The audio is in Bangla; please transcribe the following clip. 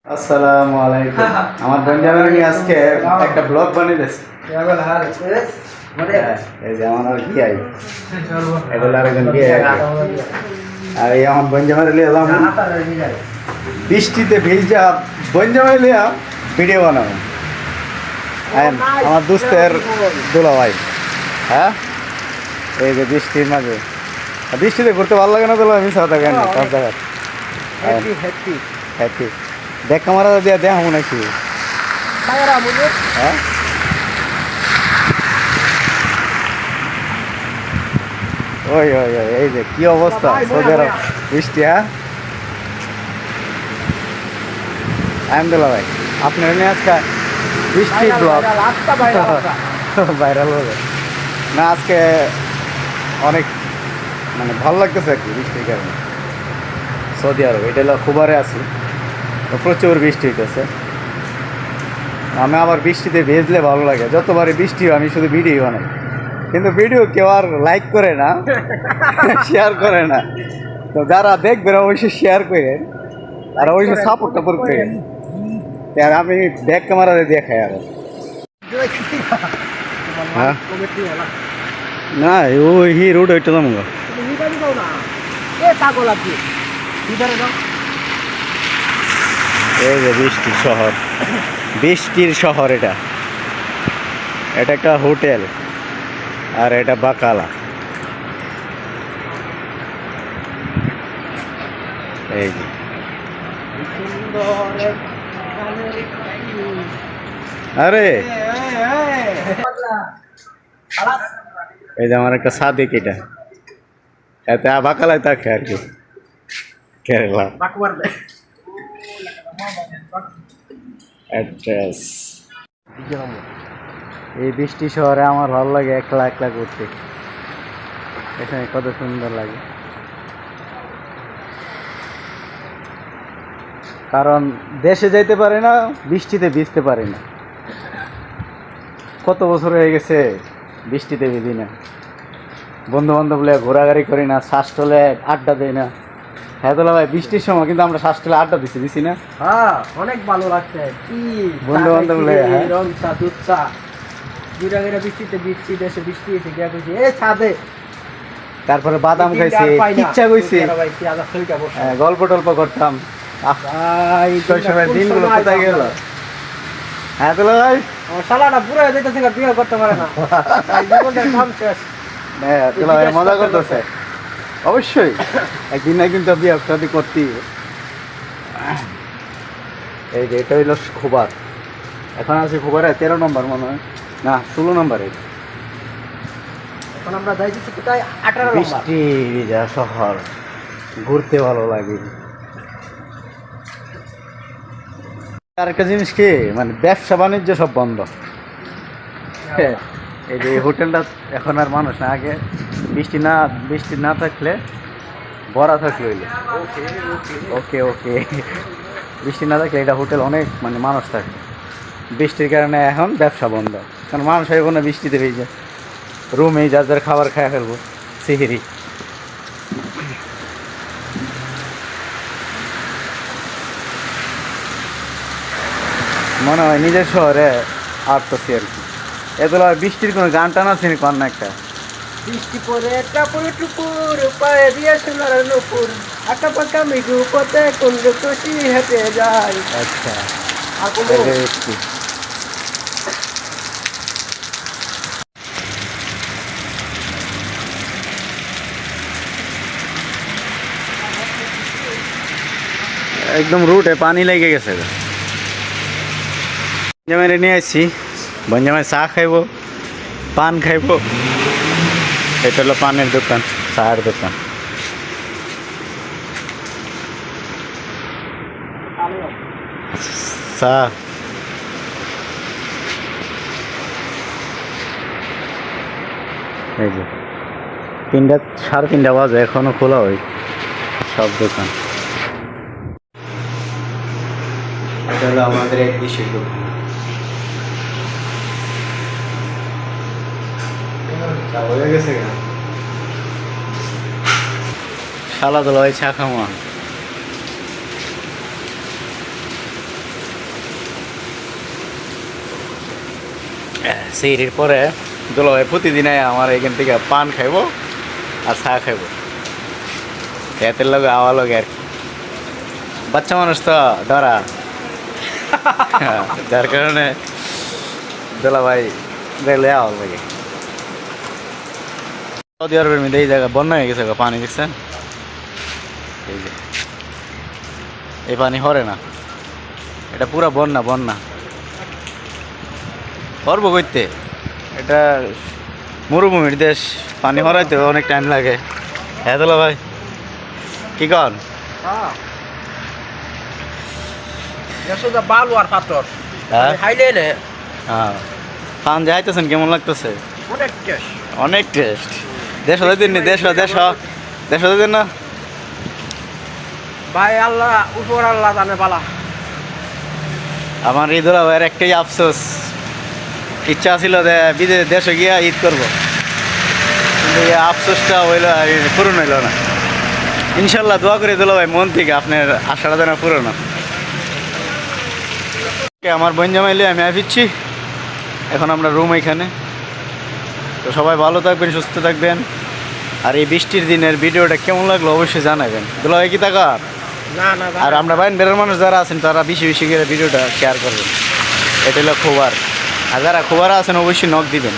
আসসালামু আলাইকুম। আমার বন্ধুরা নিয়ে আজকে একটা ব্লগ বানিয়েছে। এই যে আমার আর কি আই এটা আরেকজন কি আর এই আমার বন্ধুরা নিয়ে এলাম বৃষ্টিতে ভিজা বন্ধুরা নিয়ে ভিডিও বানাবো। আমার দোস্তের দুলা ভাই। হ্যাঁ, এই যে বৃষ্টির মাঝে বৃষ্টিতে ঘুরতে ভালো লাগে না দুলা ভাই? মিশা থাকে না সব জায়গায় হ্যাপি দেখ ক্যামেরা দিয়ে দেখ মনে কি হ্যাঁ ওই ওই ওই এই যে কি অবস্থা সৌদি আরব বৃষ্টি। হ্যাঁ, আলহামদুলিল্লাহ ভাই আপনার নিয়ে আজকে বৃষ্টি ব্লগ ভাইরাল হবে না আজকে অনেক মানে ভালো লাগতেছে আর কি বৃষ্টির কারণে। সৌদি আরব এটা হলো খুবারে আছি, প্রচুর বৃষ্টি হইতেছে। আমি আবার বৃষ্টিতে ভেজলে ভালো লাগে, যতবারই বৃষ্টি হয় আমি শুধু ভিডিও বানাই, কিন্তু ভিডিও কেউ আর লাইক করে না শেয়ার করে না। তো যারা দেখবেন অবশ্যই শেয়ার করে আর অবশ্যই সাপোর্ট টাপোর্ট করে। আর আমি ব্যাক ক্যামেরা দেখাই আর হ্যাঁ না ওই হি রোড ওইটা দাম এই যে বৃষ্টির শহর, বৃষ্টির শহর। এটা এটা একটা হোটেল আর এটা বাকালা। এই যে আরে এই যে আমার একটা সাদিক, এটা এতে বাকালায় থাকে আর কি কেরালা অ্যাড্রেস। এই বৃষ্টি শহরে আমার ভালো লাগে একলা একলা করতে, এখানে কত সুন্দর লাগে। কারণ দেশে যাইতে পারে না, বৃষ্টিতে ভিজতে পারি না। কত বছর হয়ে গেছে বৃষ্টিতে ভিজি না, বন্ধু বান্ধব ঘোরাঘুরি করি না, শ্বাসটলে আড্ডা দেয় না। হ্যাঁ তোলা ভাই বৃষ্টির সময় কিন্তু আমরা শ্বাসটলে আড্ডা দিছি না? হ্যাঁ অনেক ভালো লাগছে বন্ধু বান্ধব বৃষ্টিতে বৃষ্টি দেশে বৃষ্টি এসে গিয়া কইছি এ ছাদে, তারপরে বাদাম খাইছি, ইচ্ছা কইছি, গল্প টল্প করতাম। দিনগুলো কোথায় গেল? হ্যাঁ তোলা ভাই শালাটা পুরো যেতেছে বিয়ে করতে পারে না, তোলা ভাই মজা করতেছে। অবশ্যই একদিন না একদিন তো বিয়ে শাদি করতেই। এই যে এটা হইল খুবার, এখন আছে খুবারে 13 নম্বর মনে হয়, না 16 নম্বরে। এখন আমরা যাইছি কোথায়? 18 নম্বর। বৃষ্টি ভিজা শহর, ঘুরতে ভালো লাগে। আর একটা জিনিস কি মানে ব্যবসা বাণিজ্য সব বন্ধ। এই যে হোটেলটা এখন আর মানুষ না, আগে বৃষ্টি না থাকলে ভরা থাকলে হইলে ওকে ওকে বৃষ্টি না থাকলে এটা হোটেল অনেক মানে মানুষ থাকে। বৃষ্টির কারণে এখন ব্যবসা বন্ধ, কারণ মানুষ এখন বৃষ্টিতে ভিজে রুমে যার যার খাবার খায় ফেলবো সিহিরি। মনে হয় নিজের শহরে আটতেছি আর কি। এগুলো বৃষ্টির কোনো গান টান আছে কর না একটা? বৃষ্টি পরে টাপুর টুপুর পায়ে দিয়ে সোনার নুপুর আঁকা পাকা মৃগু পথে কোন খুশি হেঁটে যায়। আচ্ছা একদম রুটে পানি লেগে গেছে। বঞ্জামাই নিয়ে আসছি, বঞ্জামাই চা খাইব, পান খাইব। এটা হলো পানের দোকান, চায়ের দোকান। চা এই যে 3:30 বাজে, এখনো খোলা হয় সব দোকান। এটা হলো আমাদের এক বিশেষ দোকান। হয়ে গেছে শালা দোলা ভাই চা খাওয়া সিঁড়ির পরে দুলাভাই প্রতিদিন আমার এখান থেকে পান খাইবো আর চা খাইবো, এতের লগে আওয়া লগে আর কি। বাচ্চা মানুষ তো ধরা, যার কারণে দুলাভাই দেখলে আওয়া লাগে। সৌদি আরবের মধ্যে এই জায়গা বন্যা হয়ে গেছে, পানি দেখছেন? এই যে এই পানি হরে না, এটা পুরা বন্যা বন্যা। করবো করতে, এটা মরুভূমির দেশ, পানি হরাইতে অনেক টাইম লাগে। হ্যাঁ দুলা ভাই কি কন? হ্যাঁ যশোদা বালু আর পাথর হ্যাঁ হাইলে নে হ্যাঁ, পান যাইতেছেন কেমন লাগতেছে? অনেক টেস্ট। অনেক টেস্ট। দেশ দিন দেশ দেশ দেশ দিন না ভাই আল্লাহ উপর আল্লাহ জানে বালা। আমার ঈদ উল ভাইয়ের একটাই আফসোস, ইচ্ছা ছিল যে বিদেশ দেশে গিয়া ঈদ করবো, কিন্তু এই আফসোসটা হইল পূরণ হইল না। ইনশাল্লাহ দোয়া করে দিল ভাই মন থেকে, আপনার আশাটা যেন পূরণ হয়। আমার বোন জামাইলে আমি ফিরছি এখন, আমরা রুম এখানে। তো সবাই ভালো থাকবেন, সুস্থ থাকবেন। আর এই বৃষ্টির দিনের ভিডিওটা কেমন লাগলো অবশ্যই জানাবেন। দুলা ভাই কি টাকা না না আর আমরা বাইন বেরোর মানুষ যারা আছেন তারা বেশি বেশি করে ভিডিওটা শেয়ার করবেন, এটা হলো খবর। আর যারা খবর আছেন অবশ্যই নক দিবেন।